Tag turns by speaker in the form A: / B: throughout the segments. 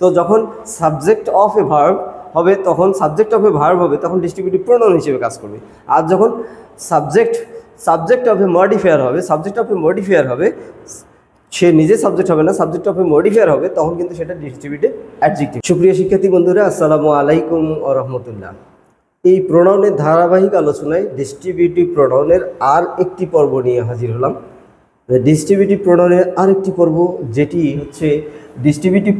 A: তো যখন subject of A verb হবে তখন সাবজেক্ট অফ এ ভার্ব হবে তখন ডিস্ট্রিবিউটিভ প্রোনাউন হিসেবে কাজ করবে। আর যখন সাবজেক্ট অফ এ মডিফায়ার হবে সে নিজে সাবজেক্ট হবে না, সাবজেক্ট অফ এ মডিফায়ার হবে, তখন কিন্তু সেটা ডিস্ট্রিবিউটিভ অ্যাডজেক্টিভ। সুপ্রিয় শিক্ষার্থী বন্ধুরা, আসসালামু আলাইকুম ওয়া রাহমাতুল্লাহ। এই প্রোনাউনের ধারাবাহিক আলোচনায় ডিস্ট্রিবিউটিভ প্রোনাউনের আর একটি পর্ব নিয়ে হাজির হলাম। ডিস্ট্রিবিউটিভ প্রোনাউনের আরেকটি পর্ব, যেটি হচ্ছে ডিস্ট্রিবিউটিভ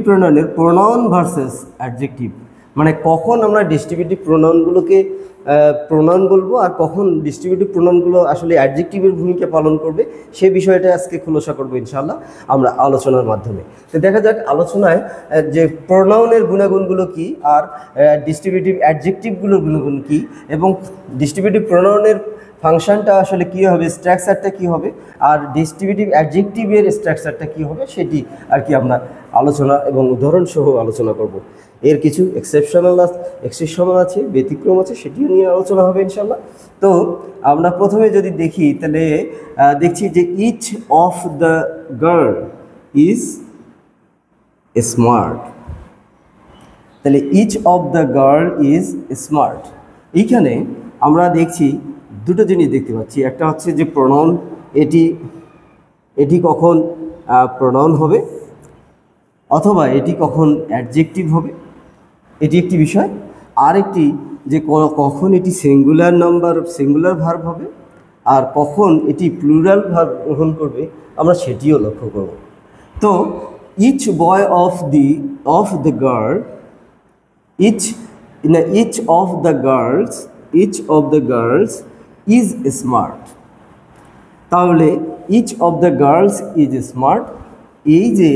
A: প্রোনাউনের প্রোনাউন ভার্সেস অ্যাডজেক্টিভ। মানে কখন আমরা ডিস্ট্রিবিউটিভ প্রোনাউনগুলোকে প্রোনাউন বলবো আর কখন ডিস্ট্রিবিউটিভ প্রোনাউনগুলো আসলে অ্যাডজেক্টিভের ভূমিকা পালন করবে, সে বিষয়টা আজকে খোলাসা করবো ইনশাআল্লাহ আমরা আলোচনার মাধ্যমে। তো দেখা যাক আলোচনায় যে প্রোনাউনের গুণাগুণগুলো কী আর ডিস্ট্রিবিউটিভ অ্যাডজেক্টিভগুলোর গুণাগুণ কী এবং ডিস্ট্রিবিউটিভ প্রোনাউনের ফাংশনটা আসলে কী হবে, স্ট্রাকচারটা কী হবে, আর ডিস্ট্রিবিউটিভ অ্যাডজেক্টিভের স্ট্রাকচারটা কী হবে সেটি আর কি আমরা আলোচনা এবং উদাহরণসহ আলোচনা করব। এর কিছু এক্সেপশন আছে, ব্যতিক্রম আছে, সেটিও নিয়ে আলোচনা হবে ইনশাল্লাহ। তো আমরা প্রথমে যদি দেখি তাহলে দেখছি যে each of the girl is smart. তাহলে each of the girl is smart, এইখানে আমরা দেখছি দুটো জিনিস দেখতে পাচ্ছি। একটা হচ্ছে যে প্রোনাউন, এটি কখন প্রোনাউন হবে অথবা এটি কখন অ্যাডজেক্টিভ হবে, এটি একটি বিষয়। আর একটি যে কখন এটি সিঙ্গুলার ভার্ব হবে আর কখন এটি প্লুরাল ভার্ব গ্রহণ করবে, আমরা সেটিও লক্ষ্য করব। তো each boy of the girl, each of the girls is smart. তাহলে each of the girls is smart, এই যে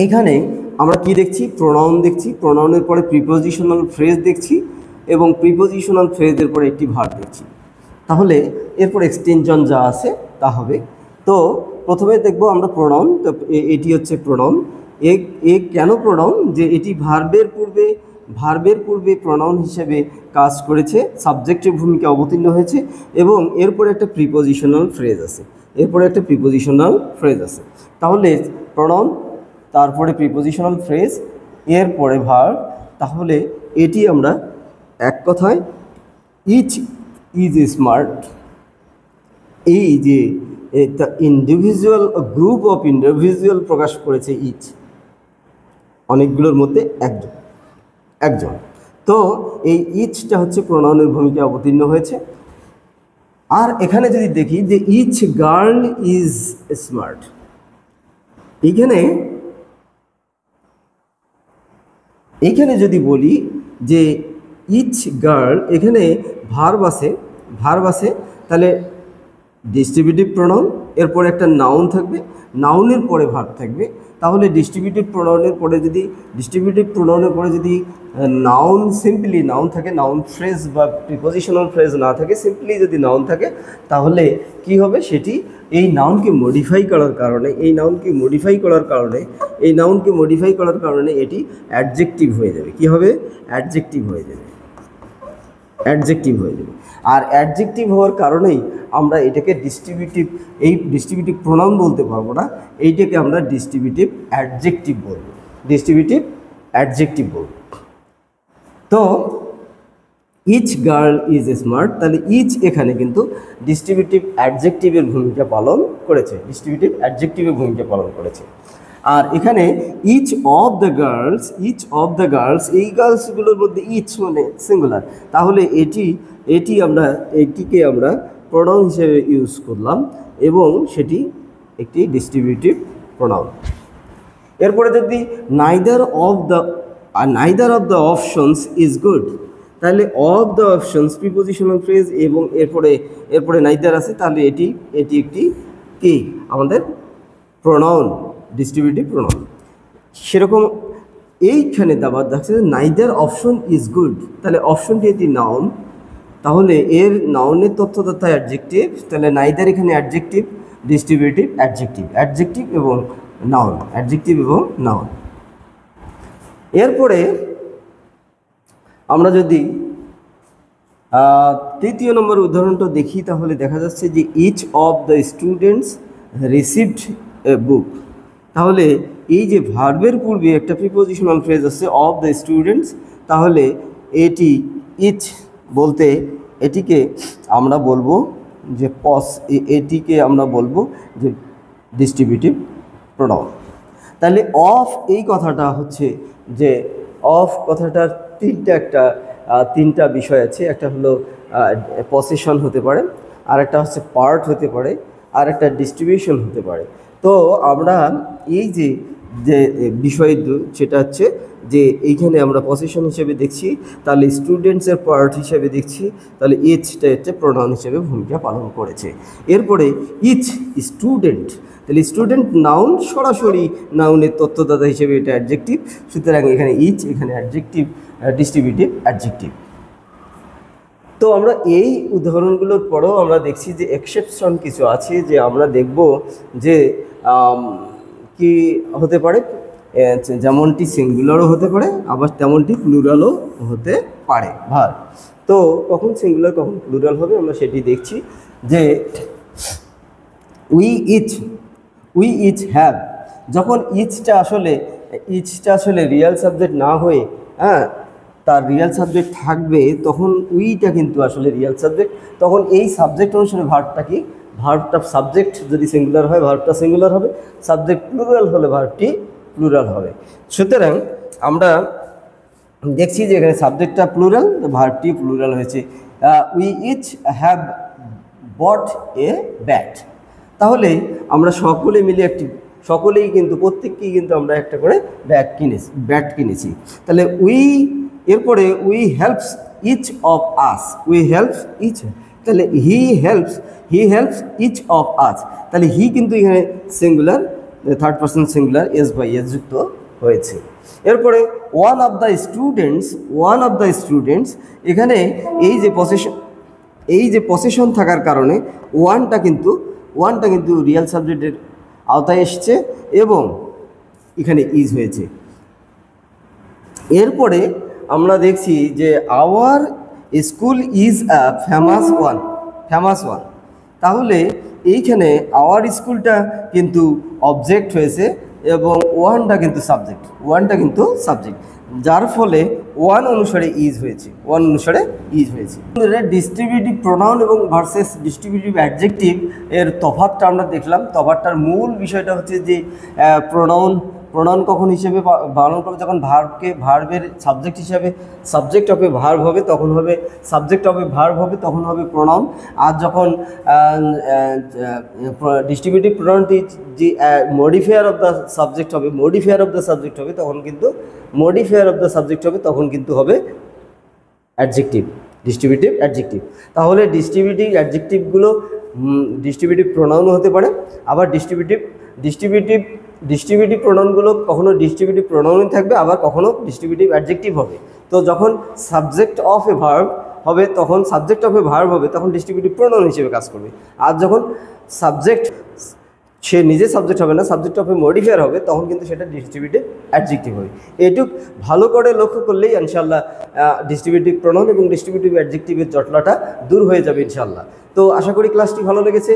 A: এখানে আমরা কি দেখছি, প্রোনাউন দেখছি, প্রোনাউনের পরে প্রিপোজিশনাল ফ্রেজ দেখছি এবং প্রিপোজিশনাল ফ্রেজের পরে একটি ভার্ব দেখছি। তাহলে এরপর এক্সটেনশন যা আছে তা হবে। তো প্রথমে দেখব আমরা প্রোনাউন। তো এটি হচ্ছে প্রোনাউন। এ কেন প্রোনাউন, যে এটি ভার্বের পূর্বে প্রোনাউন হিসেবে কাজ করেছে, সাবজেক্টের ভূমিকা অবতীর্ণ হয়েছে এবং এরপরে একটা প্রিপোজিশনাল ফ্রেজ আছে। তাহলে প্রোনাউন, তারপরে প্রিপোজিশনাল ফ্রেজ, এরপরে ভার্ব। তাহলে এটি আমরা এক কথায় ইচ ইজ স্মার্ট, এই যে the individual group of individual প্রকাশ করেছে ইচ, অনেকগুলোর মধ্যে একজন। তো এই ইচটা হচ্ছে প্রোনাউনের ভূমিকা অবতীর্ণ হয়েছে। আর এখানে যদি দেখি যে ইচ গার্ল ইজ স্মার্ট, এইখানে যদি বলি যে ইচ গার্ল, এখানে ভার্ব আছে, তাহলে ডিস্ট্রিবিউটিভ প্রোনাউন, এরপরে একটা নাউন থাকবে, নাউনের পরে ভার্ব থাকবে। তাহলে ডিস্ট্রিবিউটিভ প্রোনাউনের পরে যদি নাউন, সিম্পলি নাউন থাকে, নাউন ফ্রেজ বা প্রিপোজিশনাল ফ্রেজ না থাকে, সিম্পলি যদি নাউন থাকে, তাহলে কি হবে, সেটি এই নাউনকে মডিফাই করার কারণে এটি অ্যাডজেক্টিভ হয়ে যাবে। কি হবে, অ্যাডজেক্টিভ হয়ে যাবে। আর অ্যাডজেক্টিভ হওয়ার কারণেই আমরা এটাকে ডিস্ট্রিবিউটিভ প্রোনাউন বলতে পারবো না, এইটাকে আমরা ডিস্ট্রিবিউটিভ অ্যাডজেক্টিভ বলবো। তো ইচ গার্ল ইজ স্মার্ট, তাহলে ইচ এখানে কিন্তু ডিস্ট্রিবিউটিভ অ্যাডজেক্টিভের ভূমিকা পালন করেছে। আর এখানে ইচ অফ দ্য গার্লস, এই গার্লসগুলোর মধ্যে ইচ মানে সিঙ্গুলার, তাহলে এটিকে আমরা প্রোনাউন হিসেবে ইউজ করলাম এবং সেটি একটি ডিস্ট্রিবিউটিভ প্রোনাউন। এরপরে যদি neither of the options is good, তাহলে of the options prepositional phrase এবং এরপরে নাইদার আছে, তাহলে এটি একটি কি আমাদের প্রোনাউন, ডিস্ট্রিবিউটিভ প্রোনাউন। সেরকম এইখানে দাবার দেখছে নাইদার অপশন ইজ গুড, তাহলে অপশনটি একটি নাউন, তাহলে এর নাউনের তথ্যদাতা অ্যাডজেক্টিভ, তাহলে নাইদার এখানে অ্যাডজেক্টিভ, ডিস্ট্রিবিউটিভ অ্যাডজেক্টিভ এবং নাউন। এরপরে আমরা যদি তৃতীয় নম্বর উদাহরণটা দেখি, তাহলে দেখা যাচ্ছে যে each of the students received a book. তাহলে এই যে ভার্বের পূর্বে একটা প্রিপোজিশনাল ফ্রেজ আছে অফ দ্য স্টুডেন্টস, তাহলে এটি ইচ বলতে এটিকে আমরা বলবো যে এটিকে আমরা বলবো যে ডিস্ট্রিবিউটিভ প্রোনাউন। তাহলে অফ এই কথাটা হচ্ছে যে অফ কথাটার তিনটা বিষয় আছে। একটা হলো পসেশন হতে পারে, আর একটা হচ্ছে পার্ট হতে পারে, আর একটা ডিস্ট্রিবিউশন হতে পারে। তো আমরা এই যে বিষয় সেটা হচ্ছে যে এইখানে আমরা পসেশন হিসেবে দেখছি, তাহলে স্টুডেন্টসের পার্ট হিসেবে দেখছি, তাহলে ইচটা হচ্ছে প্রোনাউন হিসেবে ভূমিকা পালন করেছে। এরপরে ইচ স্টুডেন্ট, তাহলে স্টুডেন্ট নাউন, সরাসরি নাউনের তথ্যদাতা হিসেবে এটা অ্যাডজেক্টিভ, সুতরাং এখানে ইচ, এখানে অ্যাডজেক্টিভ, ডিস্ট্রিবিউটিভ অ্যাডজেক্টিভ। তো আমরা এই উদাহরণগুলোর পরেও আমরা দেখছি যে এক্সেপশন কিছু আছে, যে আমরা দেখব যে কি হতে পারে, যেমনটি সিঙ্গুলারও হতে পারে, আবার তেমনটি প্লুরালও হতে পারে ভার। তো কখন সিঙ্গুলার কখন প্লুরাল হবে আমরা সেটি দেখছি। যে উই ইচ হ্যাভ, যখন ইচটা আসলে রিয়েল সাবজেক্ট না হয়ে তার রিয়েল সাবজেক্ট থাকবে, তখন উইটা কিন্তু আসলে রিয়েল সাবজেক্ট। তখন এই সাবজেক্ট অনুসারে ভার্বটা কি, ভার্বটা সাবজেক্ট যদি সিঙ্গুলার হয় ভার্বটা সিঙ্গুলার হবে, সাবজেক্ট প্লুরাল হলে ভার্বটি প্লুরাল হবে। সুতরাং আমরা দেখছি যে এখানে সাবজেক্টটা প্লুরাল, ভার্বটি প্লুরাল হয়েছে। We each have bought a bat, তাহলে আমরা সকলে মিলে সকলেই কিন্তু প্রত্যেককেই কিন্তু আমরা একটা করে ব্যাট কিনেছি। তাহলে এরপরে we helps each of us, তাহলে he helps each of us, তাহলে হি কিন্তু এখানে singular, third person singular, S by S যুক্ত হয়েছে। এরপরে ওয়ান অফ দ্য স্টুডেন্টস, এখানে এই যে পসেশন থাকার কারণে ওয়ানটা কিন্তু রিয়েল সাবজেক্টের আওতায় এসছে এবং এখানে ইজ হয়েছে। এরপরে আমরা দেখছি যে our school is a famous one, তাহলে এইখানে আওয়ার স্কুলটা কিন্তু অবজেক্ট হয়েছে এবং ওয়ানটা কিন্তু সাবজেক্ট, যার ফলে ওয়ান অনুসারে ইজ হয়েছে। ডিস্ট্রিবিউটিভ প্রোনাউন এবং ভার্সেস ডিস্ট্রিবিউটিভ অ্যাডজেক্টিভ এর তফাৎটা আমরা দেখলাম। তফাৎটার মূল বিষয়টা হচ্ছে যে প্রোনাউন কখন হিসেবে পালন করবে, যখন ভার্বের সাবজেক্ট হিসাবে সাবজেক্ট অফ এ ভার্ব হবে তখন হবে, সাবজেক্ট অফ এ ভার্ব হবে তখন হবে প্রোনাউন। আর যখন ডিস্ট্রিবিউটিভ প্রোনাউনটি যে মডিফায়ার অফ দ্য সাবজেক্ট হবে তখন কিন্তু হবে অ্যাডজেক্টিভ, ডিস্ট্রিবিউটিভ অ্যাডজেক্টিভ। তাহলে ডিস্ট্রিবিউটিভ প্রোনাউন হতে পারে, আবার ডিস্ট্রিবিউটিভ প্রোনাউনগুলো কখনো ডিস্ট্রিবিউটিভ প্রোনাউনই থাকবে, আবার কখনো ডিস্ট্রিবিউটিভ অ্যাডজেক্টিভ হবে। তো যখন সাবজেক্ট অফ এ ভার্ব হবে তখন ডিস্ট্রিবিউটিভ প্রোনাউন হিসেবে কাজ করবে। আর যখন সে নিজে সাবজেক্ট হবে না, সাবজেক্ট অফ এ মডিফায়ার হবে, তখন কিন্তু সেটা ডিস্ট্রিবিউটিভ অ্যাডজেক্টিভ হবে। এটুক ভালো করে লক্ষ্য করলেই ইনশাআল্লাহ ডিস্ট্রিবিউটিভ প্রোনাউন এবং ডিস্ট্রিবিউটিভ অ্যাডজেক্টিভের জটলাটা দূর হয়ে যাবে ইনশাআল্লাহ। তো আশা করি ক্লাসটি ভালো লেগেছে।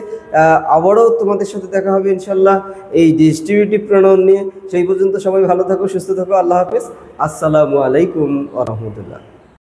A: আবারও তোমাদের সাথে দেখা হবে ইনশাআল্লাহ এই ডিস্ট্রিবিউটিভ প্রোনাউন নিয়ে। সেই পর্যন্ত সবাই ভালো থাকো, সুস্থ থাকো। আল্লাহ হাফেজ। আসসালামু আলাইকুম ওয়া রাহমাতুল্লাহ।